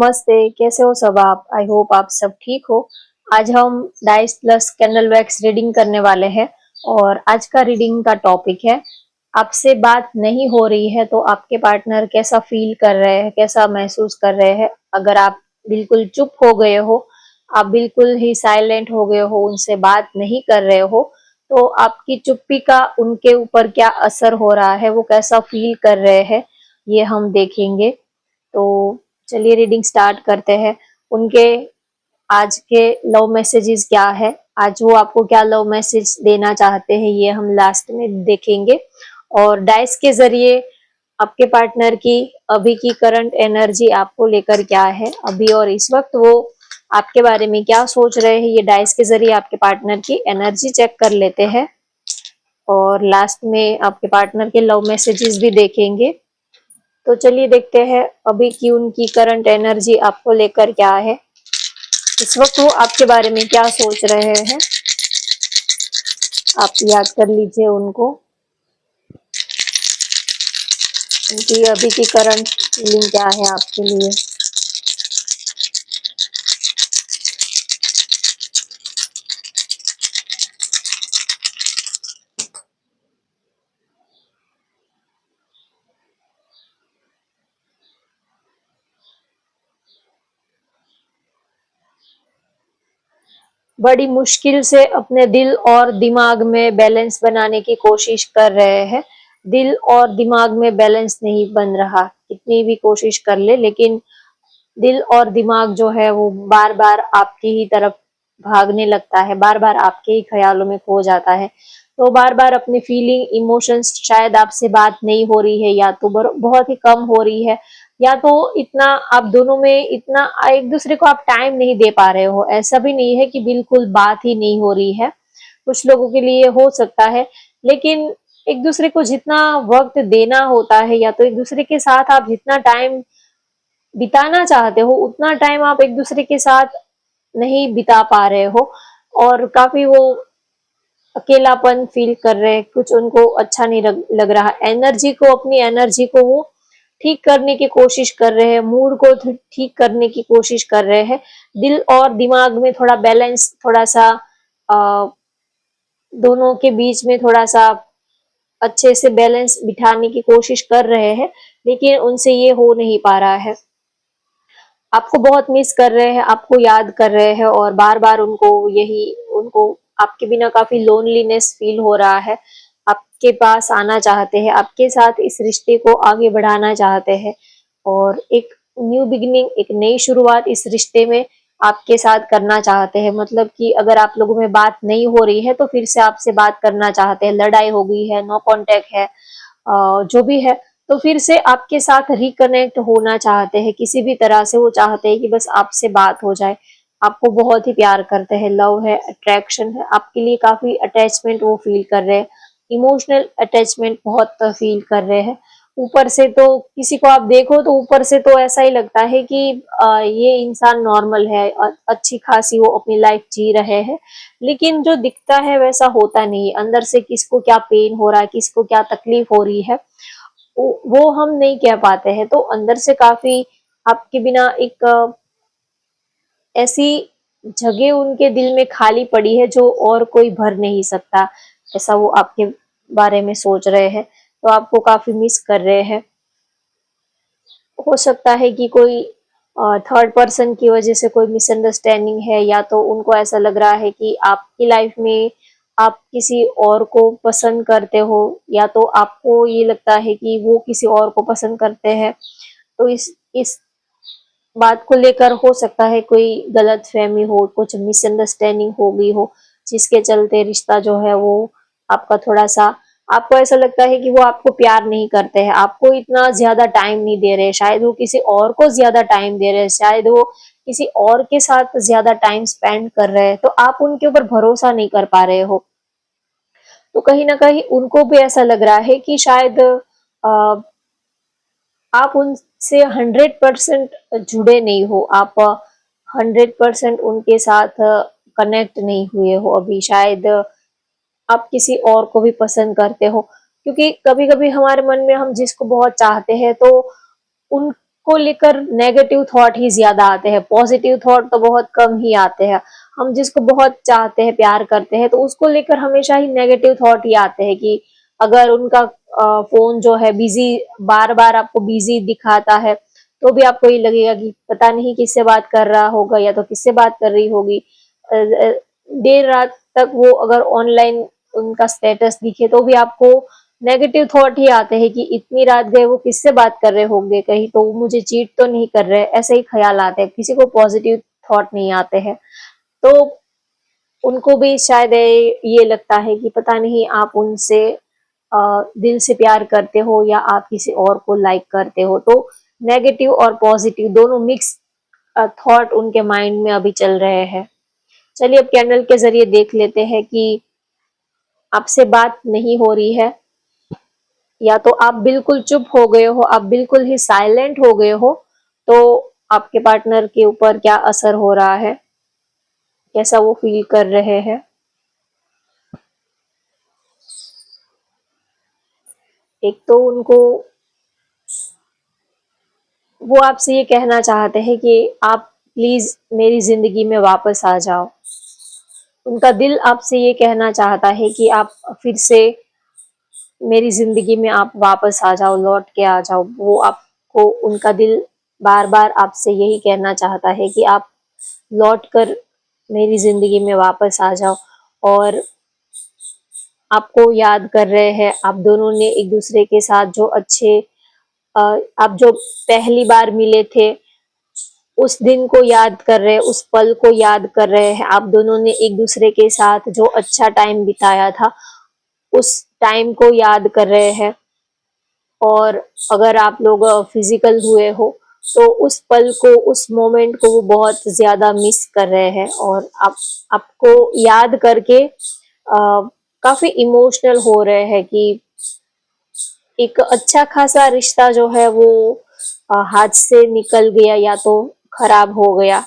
नमस्ते, कैसे हो सब आप? आई होप आप सब ठीक हो। आज हम dice plus candle wax reading करने वाले हैं और आज का रीडिंग का टॉपिक है, आपसे बात नहीं हो रही है तो आपके पार्टनर कैसा फील कर रहे हैं, कैसा महसूस कर रहे हैं। अगर आप बिल्कुल चुप हो गए हो, आप बिल्कुल ही साइलेंट हो गए हो, उनसे बात नहीं कर रहे हो, तो आपकी चुप्पी का उनके ऊपर क्या असर हो रहा है, वो कैसा फील कर रहे हैं, ये हम देखेंगे। तो चलिए रीडिंग स्टार्ट करते हैं। उनके आज के लव मैसेजेस क्या है, आज वो आपको क्या लव मैसेज देना चाहते हैं, ये हम लास्ट में देखेंगे। और डाइस के जरिए आपके पार्टनर की अभी की करंट एनर्जी आपको लेकर क्या है, अभी और इस वक्त वो आपके बारे में क्या सोच रहे हैं, ये डाइस के जरिए आपके पार्टनर की एनर्जी चेक कर लेते हैं। और लास्ट में आपके पार्टनर के लव मैसेजेस भी देखेंगे। तो चलिए देखते हैं अभी की उनकी करंट एनर्जी आपको लेकर क्या है, इस वक्त वो आपके बारे में क्या सोच रहे हैं। आप याद कर लीजिए उनको, उनकी अभी की करंट फीलिंग क्या है आपके लिए। बड़ी मुश्किल से अपने दिल और दिमाग में बैलेंस बनाने की कोशिश कर रहे हैं। दिल और दिमाग में बैलेंस नहीं बन रहा, कितनी भी कोशिश कर ले, लेकिन दिल और दिमाग जो है वो बार बार आपकी ही तरफ भागने लगता है, बार बार आपके ही ख्यालों में खो जाता है। तो बार बार अपनी फीलिंग इमोशंस, शायद आपसे बात नहीं हो रही है या तो बहुत ही कम हो रही है, या तो इतना आप दोनों में इतना एक दूसरे को आप टाइम नहीं दे पा रहे हो। ऐसा भी नहीं है कि बिल्कुल बात ही नहीं हो रही है, कुछ लोगों के लिए हो सकता है, लेकिन एक दूसरे को जितना वक्त देना होता है या तो एक दूसरे के साथ आप जितना टाइम बिताना चाहते हो उतना टाइम आप एक दूसरे के साथ नहीं बिता पा रहे हो। और काफी वो अकेलापन फील कर रहे हैं, कुछ उनको अच्छा नहीं लग रहा। एनर्जी को, अपनी एनर्जी को वो ठीक करने की कोशिश कर रहे हैं, मूड को ठीक करने की कोशिश कर रहे हैं। दिल और दिमाग में थोड़ा बैलेंस, थोड़ा सा दोनों के बीच में थोड़ा सा अच्छे से बैलेंस बिठाने की कोशिश कर रहे हैं, लेकिन उनसे ये हो नहीं पा रहा है। आपको बहुत मिस कर रहे हैं, आपको याद कर रहे हैं और बार बार उनको आपके बिना काफी लोनलीनेस फील हो रहा है। आपके पास आना चाहते हैं, आपके साथ इस रिश्ते को आगे बढ़ाना चाहते हैं और एक न्यू बिगिनिंग, एक नई शुरुआत इस रिश्ते में आपके साथ करना चाहते हैं। मतलब कि अगर आप लोगों में बात नहीं हो रही है तो फिर से आपसे बात करना चाहते हैं। लड़ाई हो गई है, नो कांटेक्ट है, जो भी है, तो फिर से आपके साथ रिकनेक्ट होना चाहते हैं। किसी भी तरह से वो चाहते हैं कि बस आपसे बात हो जाए। आपको बहुत ही प्यार करते हैं, लव है, अट्रैक्शन है, आपके लिए काफी अटैचमेंट वो फील कर रहे हैं, इमोशनल अटैचमेंट बहुत फील कर रहे हैं। ऊपर से तो किसी को आप देखो तो ऊपर से तो ऐसा ही लगता है कि ये इंसान नॉर्मल है, अच्छी खासी वो अपनी लाइफ जी रहे हैं, लेकिन जो दिखता है वैसा होता नहीं है। अंदर से किसको क्या पेन हो रहा है, किसको क्या तकलीफ हो रही है, वो हम नहीं कह पाते हैं। तो अंदर से काफी आपके बिना एक ऐसी जगह उनके दिल में खाली पड़ी है जो और कोई भर नहीं सकता, ऐसा वो आपके बारे में सोच रहे हैं। तो आपको काफी मिस कर रहे हैं। हो सकता है कि कोई थर्ड पर्सन की वजह से कोई मिसअंडरस्टैंडिंग है, या तो उनको ऐसा लग रहा है कि आपकी लाइफ में आप किसी और को पसंद करते हो, या तो आपको ये लगता है कि वो किसी और को पसंद करते हैं। तो इस बात को लेकर हो सकता है कोई गलतफहमी हो, कुछ मिसअंडरस्टैंडिंग हो गई हो, जिसके चलते रिश्ता जो है वो आपका थोड़ा सा, आपको ऐसा लगता है कि वो आपको प्यार नहीं करते हैं, आपको इतना ज्यादा टाइम नहीं दे रहे, शायद वो किसी और को ज्यादा टाइम दे रहे हैं, शायद वो किसी और के साथ ज्यादा टाइम स्पेंड कर रहे हैं, तो आप उनके ऊपर भरोसा नहीं कर पा रहे हो। तो कहीं ना कहीं उनको भी ऐसा लग रहा है कि शायद आप उनसे 100% जुड़े नहीं हो, आप 100% उनके साथ कनेक्ट नहीं हुए हो अभी। शायद आप किसी और को भी पसंद करते हो, क्योंकि कभी कभी हमारे मन में हम जिसको बहुत चाहते हैं तो उन को लेकर नेगेटिव थॉट ही ज्यादा आते हैं, पॉजिटिव थॉट तो बहुत कम ही आते हैं। हम जिसको बहुत चाहते हैं, प्यार करते हैं, तो उसको लेकर हमेशा ही नेगेटिव थॉट ही आते हैं कि अगर उनका फोन जो है बिजी, बार बार आपको बिजी दिखाता है, तो भी आपको ये लगेगा कि पता नहीं किससे बात कर रहा होगा या तो किससे बात कर रही होगी। देर रात तक वो अगर ऑनलाइन उनका स्टेटस दिखे तो भी आपको नेगेटिव थॉट ही आते हैं कि इतनी रात गए वो किससे बात कर रहे होंगे, कहीं तो वो मुझे चीट तो नहीं कर रहे, ऐसे ही ख्याल आते हैं, किसी को पॉजिटिव थॉट नहीं आते हैं। तो उनको भी शायद ये लगता है कि पता नहीं आप उनसे दिल से प्यार करते हो या आप किसी और को लाइक करते हो। तो नेगेटिव और पॉजिटिव दोनों मिक्स थॉट उनके माइंड में अभी चल रहे हैं। चलिए अब कैंडल के जरिए देख लेते हैं कि आपसे बात नहीं हो रही है, या तो आप बिल्कुल चुप हो गए हो, आप बिल्कुल ही साइलेंट हो गए हो, तो आपके पार्टनर के ऊपर क्या असर हो रहा है, कैसा वो फील कर रहे हैं। एक तो उनको, वो आपसे ये कहना चाहते हैं कि आप प्लीज मेरी जिंदगी में वापस आ जाओ। उनका दिल आपसे ये कहना चाहता है कि आप फिर से मेरी जिंदगी में आप वापस आ जाओ, लौट के आ जाओ। वो आपको, उनका दिल बार बार आपसे यही कहना चाहता है कि आप लौट कर मेरी जिंदगी में वापस आ जाओ। और आपको याद कर रहे हैं, आप दोनों ने एक दूसरे के साथ जो अच्छे, आप जो पहली बार मिले थे उस दिन को याद कर रहे हैं, उस पल को याद कर रहे हैं। आप दोनों ने एक दूसरे के साथ जो अच्छा टाइम बिताया था उस टाइम को याद कर रहे हैं। और अगर आप लोग फिजिकल हुए हो तो उस पल को, उस मोमेंट को वो बहुत ज्यादा मिस कर रहे हैं। और आप, आपको याद करके काफी इमोशनल हो रहे हैं कि एक अच्छा खासा रिश्ता जो है वो हाथ से निकल गया या तो खराब हो गया।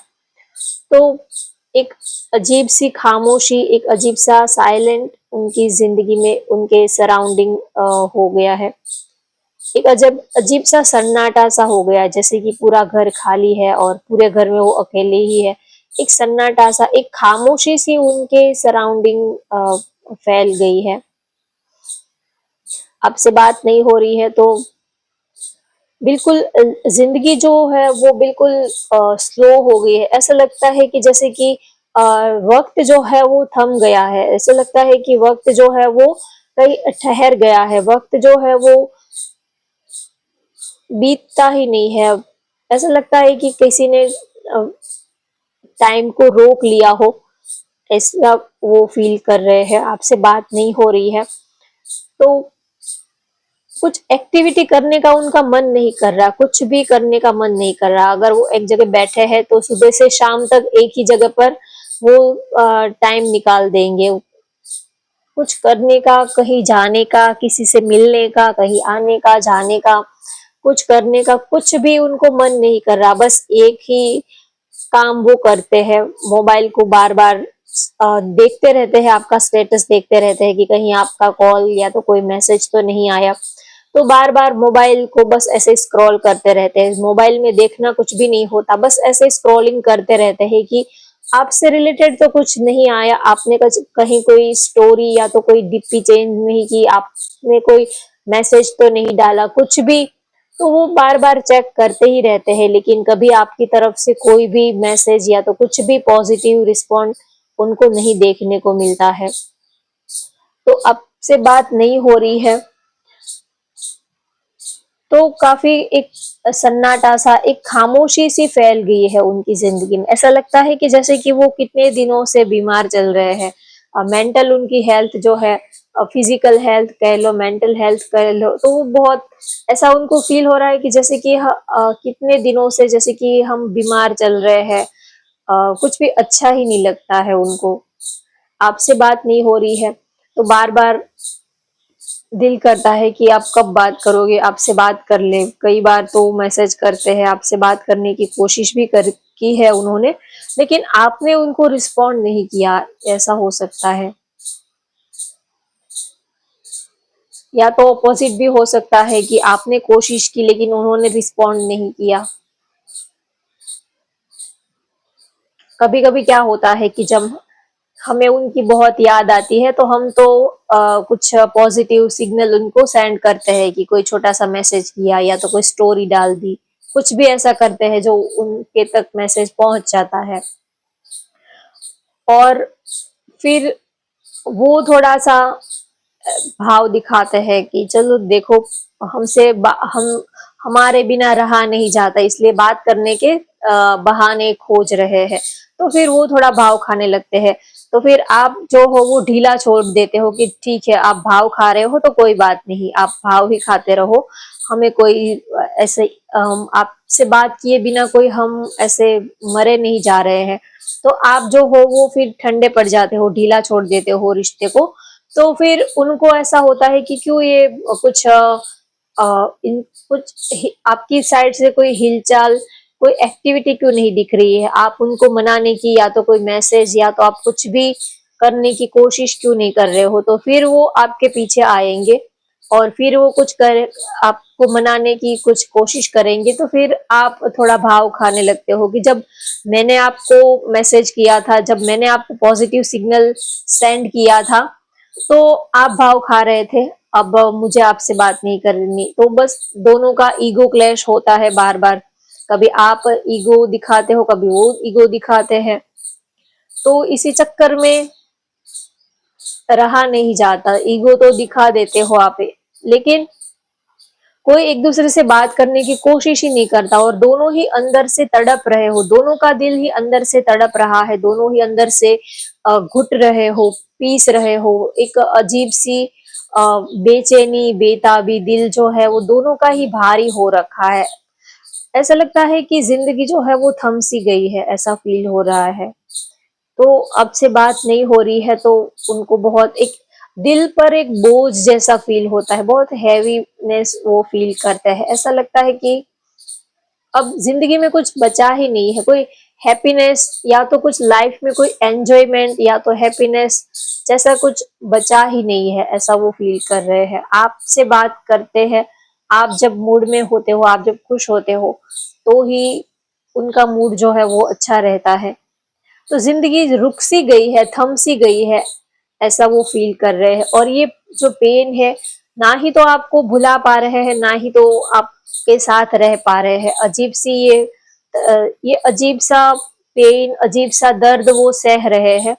तो एक अजीब सी खामोशी, एक अजीब सा साइलेंट उनकी जिंदगी में, उनके सराउंडिंग हो गया है। एक अजब अजीब सा सन्नाटा सा हो गया, जैसे कि पूरा घर खाली है और पूरे घर में वो अकेले ही है। एक सन्नाटा सा, एक खामोशी सी उनके सराउंडिंग फैल गई है। आपसे बात नहीं हो रही है तो बिल्कुल जिंदगी जो है वो बिल्कुल स्लो हो गई है। ऐसा लगता है कि जैसे कि वक्त जो है वो थम गया है। ऐसा लगता है कि वक्त जो है वो कहीं ठहर गया है, वक्त जो है वो बीतता ही नहीं है। ऐसा लगता है कि किसी ने टाइम को रोक लिया हो, ऐसा वो फील कर रहे हैं। आपसे बात नहीं हो रही है तो कुछ एक्टिविटी करने का उनका मन नहीं कर रहा, कुछ भी करने का मन नहीं कर रहा। अगर वो एक जगह बैठे हैं तो सुबह से शाम तक एक ही जगह पर वो टाइम निकाल देंगे। कुछ करने का, कहीं जाने का, किसी से मिलने का, कहीं आने का, जाने का, कुछ करने का कुछ भी उनको मन नहीं कर रहा। बस एक ही काम वो करते हैं, मोबाइल को बार बार देखते रहते हैं, आपका स्टेटस देखते रहते हैं कि कहीं आपका कॉल या तो कोई मैसेज तो नहीं आया। तो बार बार मोबाइल को बस ऐसे स्क्रॉल करते रहते हैं। मोबाइल में देखना कुछ भी नहीं होता, बस ऐसे स्क्रॉलिंग करते रहते हैं कि आपसे रिलेटेड तो कुछ नहीं आया, आपने कहीं कोई स्टोरी या तो कोई डीपी चेंज नहीं की, आपने कोई मैसेज तो नहीं डाला, कुछ भी। तो वो बार बार चेक करते ही रहते हैं, लेकिन कभी आपकी तरफ से कोई भी मैसेज या तो कुछ भी पॉजिटिव रिस्पॉन्ड उनको नहीं देखने को मिलता है। तो आपसे बात नहीं हो रही है तो काफी एक सन्नाटा सा, एक खामोशी सी फैल गई है उनकी जिंदगी में। ऐसा लगता है कि जैसे कि वो कितने दिनों से बीमार चल रहे हैं। मेंटल उनकी हेल्थ जो है, फिजिकल हेल्थ कह लो, मेंटल हेल्थ कह लो, तो वो बहुत ऐसा उनको फील हो रहा है कि जैसे कि कितने दिनों से जैसे कि हम बीमार चल रहे हैं। कुछ भी अच्छा ही नहीं लगता है उनको। आपसे बात नहीं हो रही है तो बार बार दिल करता है कि आप कब बात करोगे, आपसे बात कर ले। कई बार तो मैसेज करते हैं, आपसे बात करने की कोशिश भी कर की है उन्होंने, लेकिन आपने उनको रिस्पॉन्ड नहीं किया। ऐसा हो सकता है या तो ऑपोजिट भी हो सकता है कि आपने कोशिश की लेकिन उन्होंने रिस्पॉन्ड नहीं किया। कभी कभी क्या होता है कि जब हमें उनकी बहुत याद आती है तो हम तो कुछ पॉजिटिव सिग्नल उनको सेंड करते हैं कि कोई छोटा सा मैसेज किया या तो कोई स्टोरी डाल दी, कुछ भी ऐसा करते हैं जो उनके तक मैसेज पहुंच जाता है। और फिर वो थोड़ा सा भाव दिखाते हैं कि चलो देखो, हम हमारे बिना रहा नहीं जाता, इसलिए बात करने के बहाने खोज रहे हैं। तो फिर वो थोड़ा भाव खाने लगते हैं। तो फिर आप जो हो वो ढीला छोड़ देते हो कि ठीक है, आप भाव खा रहे हो तो कोई बात नहीं, आप भाव ही खाते रहो। हमें कोई ऐसे आपसे बात किए बिना कोई हम ऐसे मरे नहीं जा रहे हैं। तो आप जो हो वो फिर ठंडे पड़ जाते हो, ढीला छोड़ देते हो रिश्ते को। तो फिर उनको ऐसा होता है कि क्यों ये कुछ इन कुछ आपकी साइड से कोई हिलचाल, कोई एक्टिविटी क्यों नहीं दिख रही है। आप उनको मनाने की या तो कोई मैसेज या तो आप कुछ भी करने की कोशिश क्यों नहीं कर रहे हो। तो फिर वो आपके पीछे आएंगे और फिर वो कुछ कर आपको मनाने की कुछ कोशिश करेंगे। तो फिर आप थोड़ा भाव खाने लगते हो कि जब मैंने आपको मैसेज किया था, जब मैंने आपको पॉजिटिव सिग्नल सेंड किया था, तो आप भाव खा रहे थे, अब मुझे आपसे बात नहीं करनी। तो बस दोनों का ईगो क्लैश होता है बार बार। कभी आप ईगो दिखाते हो, कभी वो ईगो दिखाते हैं। तो इसी चक्कर में रहा नहीं जाता। ईगो तो दिखा देते हो आप, लेकिन कोई एक दूसरे से बात करने की कोशिश ही नहीं करता और दोनों ही अंदर से तड़प रहे हो, दोनों का दिल ही अंदर से तड़प रहा है, दोनों ही अंदर से घुट रहे हो, पीस रहे हो। एक अजीब सी बेचैनी, बेताबी दिल जो है वो दोनों का ही भारी हो रखा है। ऐसा लगता है कि जिंदगी जो है वो थम सी गई है, ऐसा फील हो रहा है। तो अब से बात नहीं हो रही है तो उनको बहुत एक दिल पर एक बोझ जैसा फील होता है, बहुत हैवीनेस वो फील करते हैं। ऐसा लगता है कि अब जिंदगी में कुछ बचा ही नहीं है, कोई हैप्पीनेस या तो कुछ लाइफ में कोई एंजॉयमेंट या तो हैप्पीनेस जैसा कुछ बचा ही नहीं है, ऐसा वो फील कर रहे हैं। आपसे बात करते हैं, आप जब मूड में होते हो, आप जब खुश होते हो तो ही उनका मूड जो है वो अच्छा रहता है। तो जिंदगी रुक सी गई है, थम सी गई है, ऐसा वो फील कर रहे हैं। और ये जो पेन है, ना ही तो आपको भुला पा रहे हैं, ना ही तो आपके साथ रह पा रहे हैं। अजीब सी ये अजीब सा पेन, अजीब सा दर्द वो सह रहे हैं।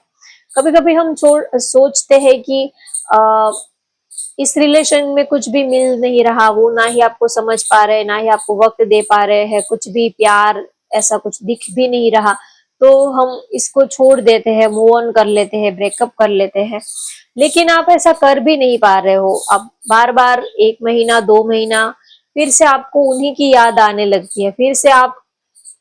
कभी कभी हम सोचते हैं कि आ, इस रिलेशन में कुछ भी मिल नहीं रहा, वो ना ही आपको समझ पा रहे, ना ही आपको वक्त दे पा रहे हैं, कुछ भी प्यार ऐसा कुछ दिख भी नहीं रहा। तो हम इसको छोड़ देते हैं, मूव ऑन कर लेते हैं, ब्रेकअप कर लेते हैं। लेकिन आप ऐसा कर भी नहीं पा रहे हो। अब बार बार 1 महीना 2 महीना फिर से आपको उन्हीं की याद आने लगती है, फिर से आप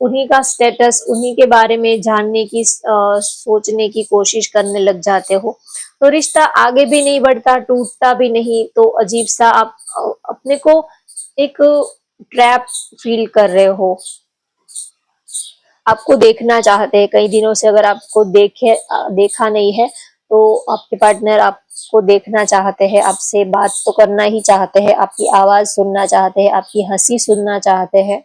उन्हीं का स्टेटस, उन्हीं के बारे में जानने की सोचने की कोशिश करने लग जाते हो। तो रिश्ता आगे भी नहीं बढ़ता, टूटता भी नहीं। तो अजीब सा आप अपने को एक ट्रैप फील कर रहे हो। आपको देखना चाहते हैं कई दिनों से, अगर आपको देखा नहीं है तो आपके पार्टनर आपको देखना चाहते हैं, आपसे बात तो करना ही चाहते हैं, आपकी आवाज सुनना चाहते हैं, आपकी हंसी सुनना चाहते हैं।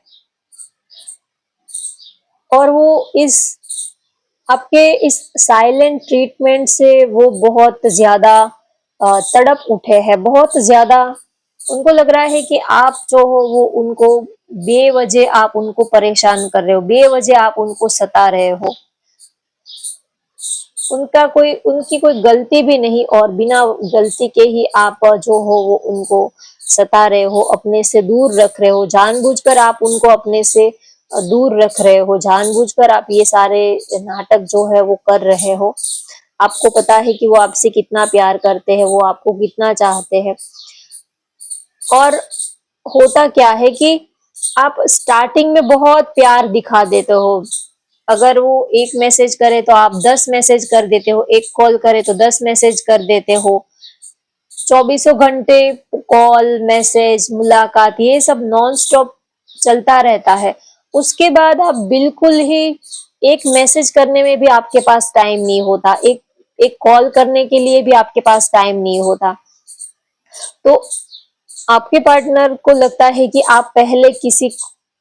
और वो इस आपके इस साइलेंट ट्रीटमेंट से वो बहुत ज्यादा तड़प उठे हैं, बहुत ज्यादा। उनको लग रहा है कि आप जो हो वो उनको बेवजह आप उनको परेशान कर रहे हो, बेवजह आप उनको सता रहे हो। उनकी कोई गलती भी नहीं और बिना गलती के ही आप जो हो वो उनको सता रहे हो, अपने से दूर रख रहे हो, जानबूझकर आप उनको अपने से दूर रख रहे हो, जानबूझकर आप ये सारे नाटक जो है वो कर रहे हो। आपको पता है कि वो आपसे कितना प्यार करते हैं, वो आपको कितना चाहते हैं। और होता क्या है कि आप स्टार्टिंग में बहुत प्यार दिखा देते हो। अगर वो एक मैसेज करे तो आप 10 मैसेज कर देते हो, एक कॉल करे तो 10 मैसेज कर देते हो। चौबीसों घंटे कॉल, मैसेज, मुलाकात, ये सब नॉन स्टॉप चलता रहता है। उसके बाद आप बिल्कुल ही एक मैसेज करने में भी आपके पास टाइम नहीं होता, एक एक कॉल करने के लिए भी आपके पास टाइम नहीं होता। तो आपके पार्टनर को लगता है कि आप पहले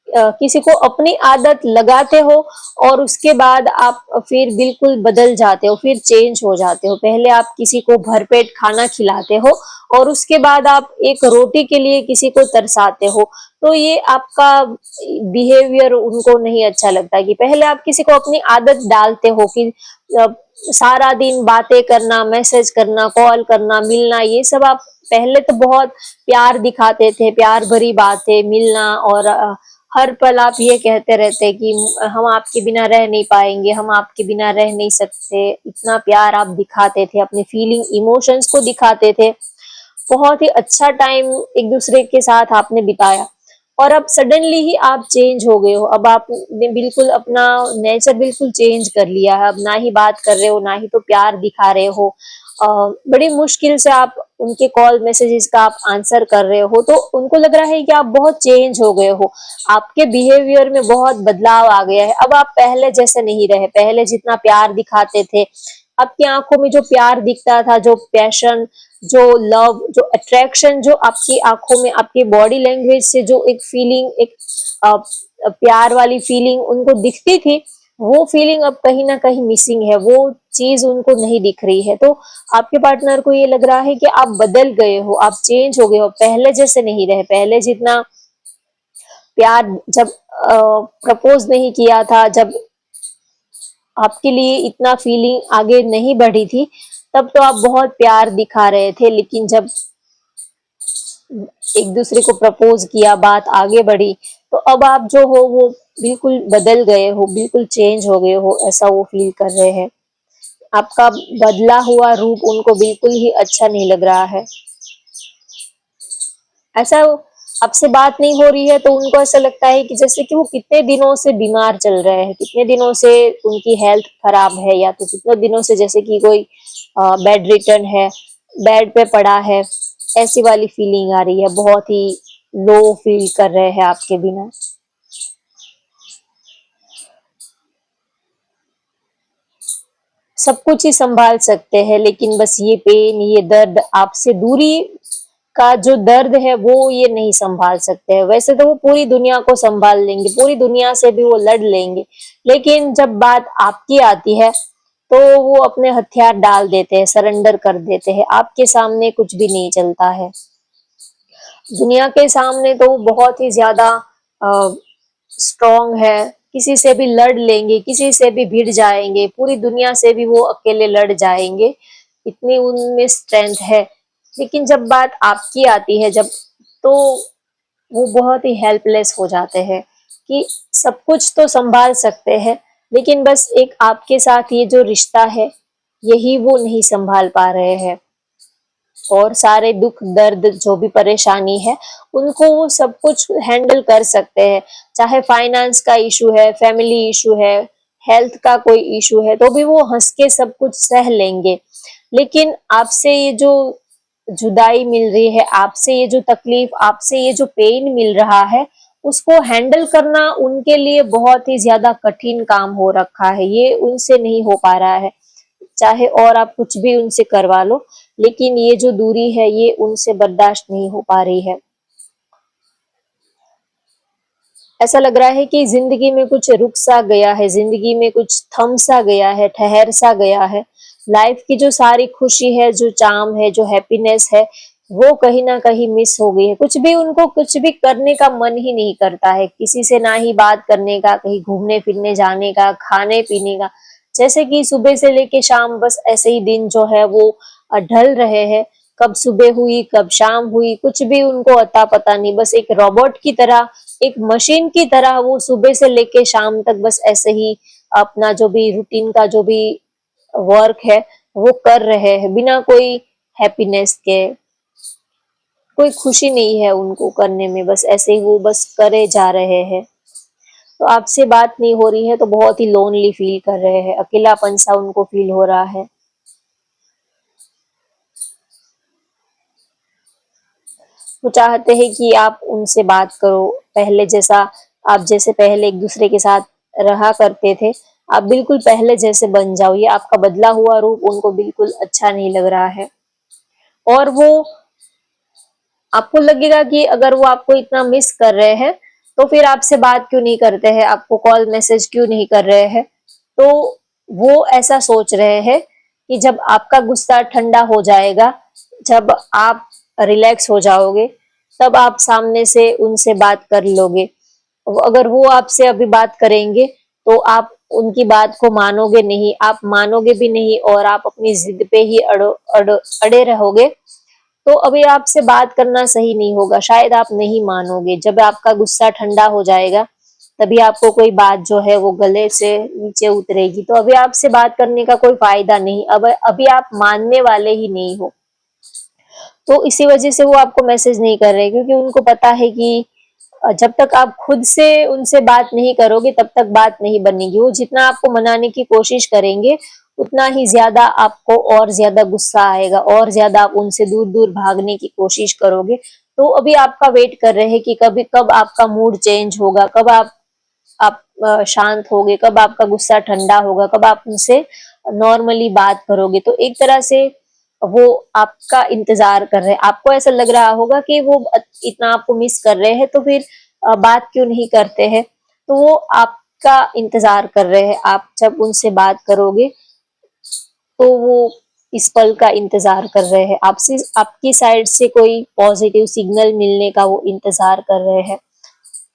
किसी को अपनी आदत लगाते हो और उसके बाद आप फिर बिल्कुल बदल जाते हो, फिर चेंज हो जाते हो। पहले आप किसी को भरपेट खाना खिलाते हो और उसके बाद आप एक रोटी के लिए किसी को तरसाते हो। तो ये आपका बिहेवियर उनको नहीं अच्छा लगता कि पहले आप किसी को अपनी आदत डालते हो कि अ, सारा दिन बातें करना, मैसेज करना, कॉल करना, मिलना, ये सब आप पहले तो बहुत प्यार दिखाते थे, प्यार भरी बातें, मिलना और हर पल आप ये कहते रहते कि हम आपके बिना रह नहीं पाएँगे, हम आपके बिना रह नहीं सकते। इतना प्यार आप दिखाते थे, अपनी फीलिंग, इमोशंस को दिखाते थे। बहुत ही अच्छा टाइम एक-दूसरे के साथ आपने बिताया और अब सडनली ही आप चेंज हो गए हो। अब आपने बिल्कुल अपना नेचर बिल्कुल चेंज कर लिया है। अब ना ही बात कर रहे हो, ना ही तो प्यार दिखा रहे हो। अ, बड़ी मुश्किल से आप उनके कॉल मैसेजेस का आप आंसर कर रहे हो, तो उनको लग रहा है कि आप बहुत चेंज हो गए हो। आपके बिहेवियर में बहुत बदलाव आ गया है। अब आप पहले जैसे नहीं रहे, पहले जितना प्यार दिखाते थे, आपकी आँखों में जो प्यार दिखता था, जो पैशन, जो लव, जो अट्रैक्शन, जो आपकी आँखों में, आपकी बॉडी लैंग्वेज से जो एक फीलिंग, एक अ, प्यार वाली फीलिंग उनको दिखती थी, वो फीलिंग अब कहीं न कहीं मिसिंग है, वो चीज़ उनको नहीं दिख रही है। तो आपके पार्टनर को ये लग रहा है कि आप बदल गए हो, आप चेंज हो गए हो, पहले जैसे नहीं रहे, पहले जितना प्यार जब प्रपोज़ नहीं किया था, जब आपके लिए इतना फीलिंग आगे नहीं बढ़ी थी, तब तो आप बहुत प्यार दिखा रहे थे, लेकिन जब एक दूसरे को प्रपोज किया, बात आगे बढ़ी, तो अब आप जो हो वो बिल्कुल बदल गए हो, बिल्कुल चेंज हो गए हो, ऐसा वो फील कर रहे हैं। आपका बदला हुआ रूप उनको बिल्कुल ही अच्छा नहीं लग रहा है। ऐसा आपसे बात नहीं हो रही है तो उनको ऐसा लगता है कि जैसे कि वो कितने दिनों से बीमार चल रहे हैं, कितने दिनों से उनकी हेल्थ खराब है, या तो कितने दिनों से जैसे कि कोई बेड रिटन है, बेड पे पड़ा है, ऐसी वाली फीलिंग आ रही है, बहुत ही लो फील कर रहे हैं आपके बिना। सब कुछ ही सँभाल सकते हैं, लेकिन बस ये पेन, ये दर्द, आपसे दूरी का जो दर्द है वो ये नहीं सँभाल सकते हैं। वैसे तो वो पूरी दुनिया को सँभाल लेंगे, पूरी दुनिया से भी वो लड़ लेंगे, लेकिन जब बात आपकी आती है, तो वो अपने हथियार डाल देते हैं, सरेंडर कर देते हैं, आपके सामने कुछ भी नहीं चलता है। दुनिया के सामने तो वो बहुत ही ज़्यादा अ, स्ट्रॉन्ग है, किसी से भी लड़ लेंगे, किसी से भी भिड़ जाएँगे, पूरी दुनिया से भी वो अकेले लड़ जाएँगे, इतनी उनमें स्ट्रेंथ है। लेकिन जब बात आपकी आती है, जब तो वो बहुत ही हेल्पलेस हो जाते हैं कि सब कुछ तो सँभाल सकते हैं, लेकिन बस एक आपके साथ ये जो रिश्ता है, यही वो नहीं सँभाल पा रहे हैं। और सारे दुख दर्द जो भी परेशानी है, उनको वो सब कुछ हैंडल कर सकते हैं। चाहे फाइनेंस का इशू है, फैमिली इशू है, हेल्थ का कोई इशू है, तो भी वो हंस के सब कुछ सह लेंगे। लेकिन आपसे ये जो जुदाई मिल रही है, आपसे ये जो तकलीफ, आपसे ये जो पेन मिल रहा है, उसको हैंडल करना उनके लिए बहुत ही ज्यादा कठिन काम हो रखा है। ये उनसे नहीं हो पा रहा है, चाहे और आप कुछ भी उनसे करवा लो, लेकिन ये जो दूरी है ये उनसे बर्दाश्त नहीं हो पा रही है। ऐसा लग रहा है कि ज़िंदगी में कुछ रुक सा गया है, ज़िंदगी में कुछ थम सा गया है, ठहर सा गया है। लाइफ की जो सारी खुशी है, जो चार्म है, जो हैप्पीनेस है, वो कहीं न कहीं मिस हो गई है। कुछ भी उनको कुछ भी करने का मन ही नहीं करता है, किसी से ना ही बात करने का, कहीं घूमने-फिरने जाने का, खाने-पीने का। जैसे कि सुबह से लेके शाम बस ऐसे ही दिन जो है वो ढल रहे हैं। कब सुबह हुई, कब शाम हुई, कुछ भी उनको अता-पता नहीं। बस एक रोबोट की तरह, एक मशीन की तरह वो सुबह से लेके शाम तक बस ऐसे ही अपना जो भी रूटीन का जो भी वर्क है, वो कर रहे हैं, बिना कोई हैप्पीनेस के। कोई खुशी नहीं है उनको करने में, बस ऐसे ही वो बस करे जा रहे हैं। तो आपसे बात नहीं हो रही है तो बहुत ही लोनली फील कर रहे हैं, अकेलापन-सा उनको फील हो रहा है। वो चाहते हैं कि आप उनसे बात करो, पहले जैसा, आप जैसे पहले एक-दूसरे के साथ रहा करते थे, आप बिल्कुल पहले जैसे बन जाओ। ये आपका बदला हुआ रूप उनको बिल्कुल अच्छा नहीं लग रहा है। और वो आपको लगेगा कि अगर वो आपको इतना मिस कर रहे हैं तो फिर आपसे बात क्यों नहीं करते हैं, आपको कॉल मैसेज क्यों नहीं कर रहे हैं। तो वो ऐसा सोच रहे हैं कि जब आपका गुस्सा ठंडा हो जाएगा, जब आप रिलैक्स हो जाओगे, तब आप सामने से उनसे बात कर लोगे। अगर वो आपसे अभी बात करेंगे तो आप उनकी बात को मानोगे नहीं, आप मानोगे भी नहीं और आप अपनी जिद पे ही अड़े रहोगे। तो अभी आपसे बात करना सही नहीं होगा, शायद आप नहीं मानोगे। जब आपका गुस्सा ठंडा हो जाएगा तभी आपको कोई बात जो है वो गले से नीचे उतरेगी। तो अभी आपसे बात करने का कोई फायदा नहीं, अब अभी आप मानने वाले ही नहीं हो। तो इसी वजह से वो आपको मैसेज नहीं कर रहे, क्योंकि उनको पता है कि जब तक आप खुद से उनसे बात नहीं करोगे तब तक बात नहीं बनेगी। वो जितना आपको मनाने की कोशिश करेंगे उतना ही ज्यादा आपको और ज्यादा गुस्सा आएगा और ज्यादा आप उनसे दूर दूर भागने की कोशिश करोगे। तो अभी आपका वेट कर रहे हैं कि कभी कब आपका मूड चेंज होगा, कब आप शांत होगे, कब आपका गुस्सा ठंडा होगा, कब आप उनसे नॉर्मली बात करोगे। तो एक तरह से वो आपका इंतजार कर रहे हैं। आपको ऐसा लग रहा होगा कि वो इतना आपको मिस कर रहे हैं तो फिर बात क्यों नहीं करते हैं। तो वो आपका इंतजार कर रहे हैं, आप जब उनसे बात करोगे तो वो इस पल का इंतजार कर रहे हैं, आपसे आपकी साइड से कोई पॉजिटिव सिग्नल मिलने का वो इंतजार कर रहे हैं।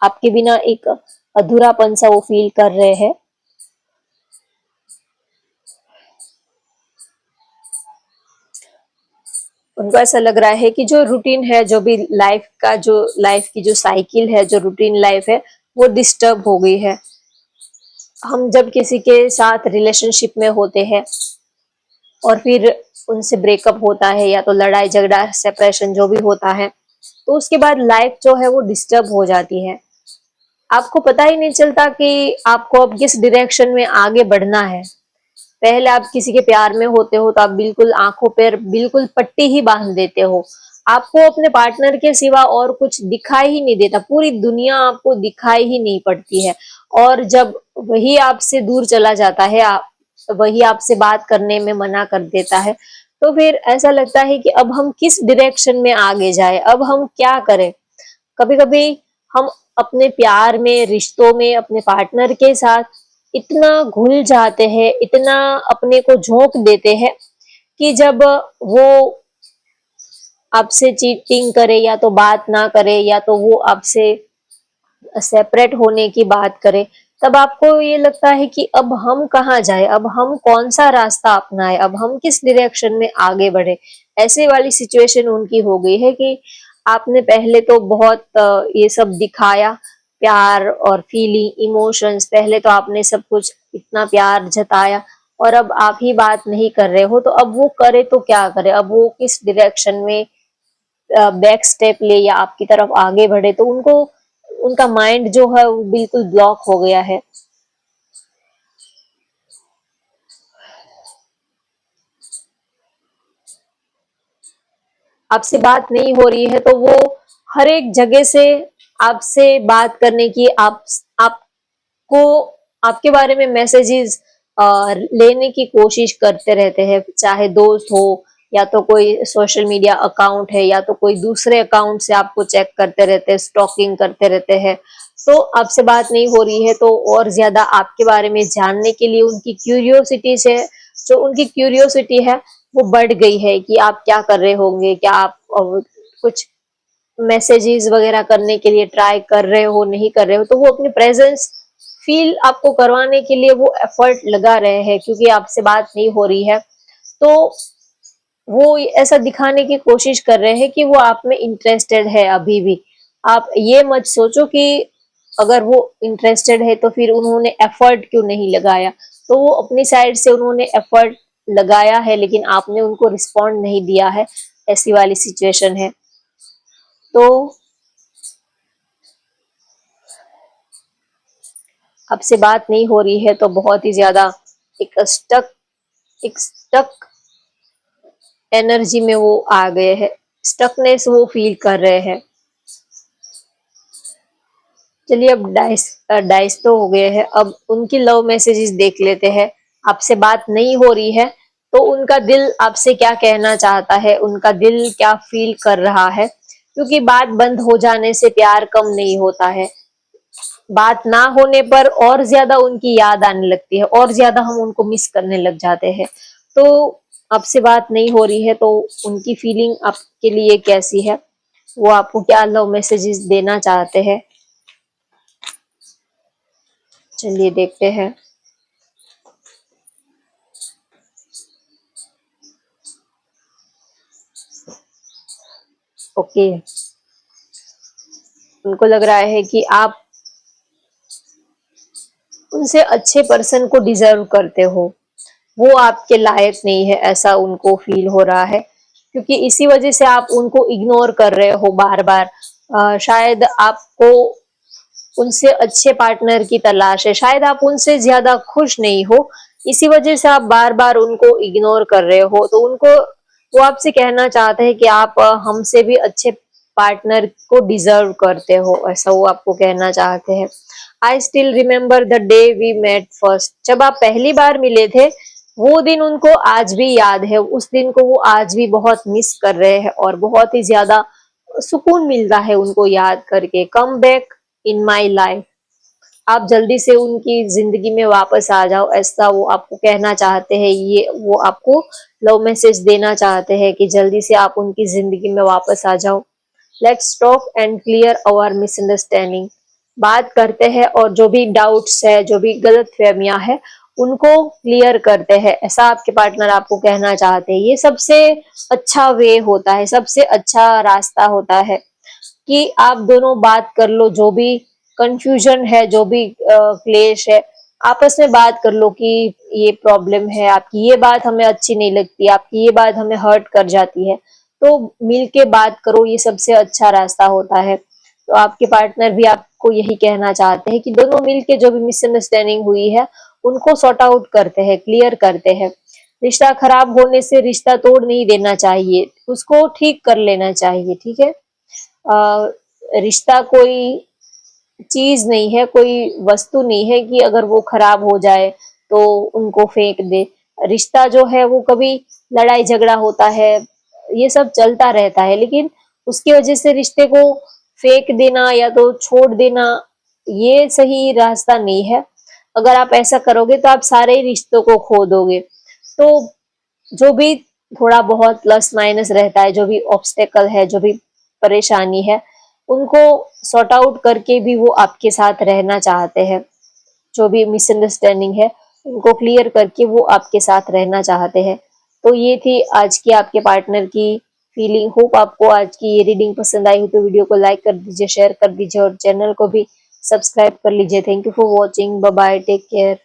आपके बिना एक अधूरापन सा वो फील कर रहे हैं। उनको ऐसा लग रहा है कि जो रूटीन है, जो भी लाइफ की जो साइकिल है, जो रूटीन लाइफ है, वो डिस्टर्ब हो गई है। हम जब किसी के साथ रिलेशनशिप में होते हैं और फिर उनसे ब्रेकअप होता है या तो लड़ाई झगड़ा सेपरेशन जो भी होता है, तो उसके बाद लाइफ जो है वो डिस्टर्ब हो जाती है। आपको पता ही नहीं चलता कि आपको अब किस डायरेक्शन में आगे बढ़ना है। पहले आप किसी के प्यार में होते हो तो आप बिल्कुल आंखों पर बिल्कुल पट्टी ही बांध देते हो। आपको अपने पार्टनर के सिवा और कुछ दिखाई ही नहीं देता, पूरी दुनिया आपको दिखाई ही नहीं पड़ती है। और जब वही आपसे दूर चला जाता है, वही आपसे बात करने में मना कर देता है, तो फिर ऐसा लगता है कि अब हम किस डायरेक्शन में आगे जाए, अब हम क्या करें। कभी कभी हम अपने प्यार में, रिश्तों में, अपने पार्टनर के साथ इतना घुल जाते हैं, इतना अपने को झोंक देते हैं कि जब वो आपसे चीटिंग करे या तो बात ना करे या तो वो आपसे सेपरेट होने की बात करे, तब आपको ये लगता है कि अब हम कहाँ जाए, अब हम कौन सा रास्ता अपनाए, अब हम किस डायरेक्शन में आगे बढ़े। ऐसे वाली सिचुएशन उनकी हो गई है कि आपने पहले तो बहुत ये सब दिखाया, प्यार और फीलिंग इमोशंस, पहले तो आपने सब कुछ इतना प्यार जताया और अब आप ही बात नहीं कर रहे हो। तो अब वो करे तो क्या करे, अब वो किस डायरेक्शन में बैक स्टेप ले या आपकी तरफ आगे बढ़े। तो उनको, उनका माइंड जो है वो बिल्कुल ब्लॉक हो गया है। आपसे बात नहीं हो रही है तो वो हर एक जगह से आपसे बात करने की, आपको आपके बारे में मैसेजेस लेने की कोशिश करते रहते हैं, चाहे दोस्त हो या तो कोई सोशल मीडिया अकाउंट है या तो कोई दूसरे अकाउंट से आपको चेक करते रहते हैं, स्टॉकिंग करते रहते हैं। तो आपसे बात नहीं हो रही है तो और ज्यादा आपके बारे में जानने के लिए उनकी क्यूरियोसिटी से, जो उनकी क्यूरियोसिटी है वो बढ़ गई है कि आप क्या कर रहे होंगे, क्या आप कुछ मैसेजेस वगैरह करने के लिए ट्राई कर रहे हो, नहीं कर रहे हो। तो वो अपनी प्रेजेंस फील आपको करवाने के लिए वो एफर्ट लगा रहे हैं, क्योंकि आपसे बात नहीं हो रही है तो वो ऐसा दिखाने की कोशिश कर रहे हैं कि वो आप में इंटरेस्टेड है अभी भी। आप ये मत सोचो कि अगर वो इंटरेस्टेड है तो फिर उन्होंने एफर्ट क्यों नहीं लगाया। तो वो अपनी साइड से उन्होंने एफर्ट लगाया है लेकिन आपने उनको रिस्पॉन्ड नहीं दिया है, ऐसी वाली सिचुएशन है। तो आपसे बात नहीं हो रही है तो बहुत ही ज्यादा एक स्टक एनर्जी में वो आ गए हैं, स्टकनेस वो फील कर रहे हैं। चलिए अब डाइस डाइस तो हो गए हैं, अब उनकी लव मैसेजेस देख लेते हैं। आपसे बात नहीं हो रही है तो उनका दिल आपसे क्या कहना चाहता है, उनका दिल क्या फील कर रहा है। क्योंकि बात बंद हो जाने से प्यार कम नहीं होता है, बात ना होने पर और ज्यादा उनकी याद आने लगती है, और ज्यादा हम उनको मिस करने लग जाते हैं। तो आपसे बात नहीं हो रही है तो उनकी फीलिंग आपके लिए कैसी है, वो आपको क्या लव मैसेजेस देना चाहते हैं, चलिए देखते हैं। ओके, उनको लग रहा है कि आप उनसे अच्छे पर्सन को डिजर्व करते हो, वो आपके लायक नहीं है ऐसा उनको फील हो रहा है, क्योंकि इसी वजह से आप उनको इग्नोर कर रहे हो बार बार। शायद आपको उनसे अच्छे पार्टनर की तलाश है, शायद आप उनसे ज्यादा खुश नहीं हो, इसी वजह से आप बार बार उनको इग्नोर कर रहे हो। तो उनको, वो आपसे कहना चाहते हैं कि आप हमसे भी अच्छे पार्टनर को डिजर्व करते हो, ऐसा वो आपको कहना चाहते हैं। I still remember the day we met first, जब आप पहली बार मिले थे वो दिन उनको आज भी याद है, उस दिन को वो आज भी बहुत मिस कर रहे हैं और बहुत ही ज्यादा सुकून मिलता है उनको याद करके। Come back in my life, आप जल्दी से उनकी जिंदगी में वापस आ जाओ, ऐसा वो आपको कहना चाहते हैं। ये वो आपको लव मैसेज देना चाहते हैं कि जल्दी से आप उनकी जिंदगी में वापस आ जाओ। Let's talk and clear our misunderstanding, बात करते हैं और जो भी डाउट्स है, जो भी गलत फहमियां है, उनको क्लियर करते हैं, ऐसा आपके पार्टनर आपको कहना चाहते हैं। ये सबसे अच्छा वे होता है, सबसे अच्छा रास्ता होता है कि आप दोनों बात कर लो, जो भी कंफ्यूजन है, जो भी क्लेश है, आपस में बात कर लो कि ये प्रॉब्लम है, आपकी ये बात हमें अच्छी नहीं लगती, आपकी ये बात हमें हर्ट कर जाती है, तो मिल के बात करो, ये सबसे अच्छा रास्ता होता है। तो आपके पार्टनर भी आपको यही कहना चाहते हैं कि दोनों मिलके जो भी मिसअंडरस्टैंडिंग हुई है उनको सॉर्ट आउट करते हैं, क्लियर करते हैं। रिश्ता खराब होने से रिश्ता तोड़ नहीं देना चाहिए, उसको ठीक कर लेना चाहिए, ठीक है। रिश्ता कोई चीज नहीं है, कोई वस्तु नहीं है कि अगर वो खराब हो जाए तो उनको फेंक दे। रिश्ता जो है वो कभी लड़ाई झगड़ा होता है, ये सब चलता रहता है, लेकिन उसकी वजह से रिश्ते को फेंक देना या तो छोड़ देना ये सही रास्ता नहीं है। अगर आप ऐसा करोगे तो आप सारे ही रिश्तों को खो दोगे। तो जो भी थोड़ा बहुत प्लस माइनस रहता है, जो भी ऑब्स्टेकल है, जो भी परेशानी है, उनको सॉर्ट आउट करके भी वो आपके साथ रहना चाहते हैं। जो भी मिसअंडरस्टैंडिंग है उनको क्लियर करके वो आपके साथ रहना चाहते हैं। तो ये थी आज की आपके पार्टनर की फीलिंग। होप आपको आज की ये रीडिंग पसंद आई हो तो वीडियो को लाइक कर दीजिए, शेयर कर दीजिए और चैनल को भी सब्सक्राइब कर लीजिए। Thank you for watching, bye bye, take care.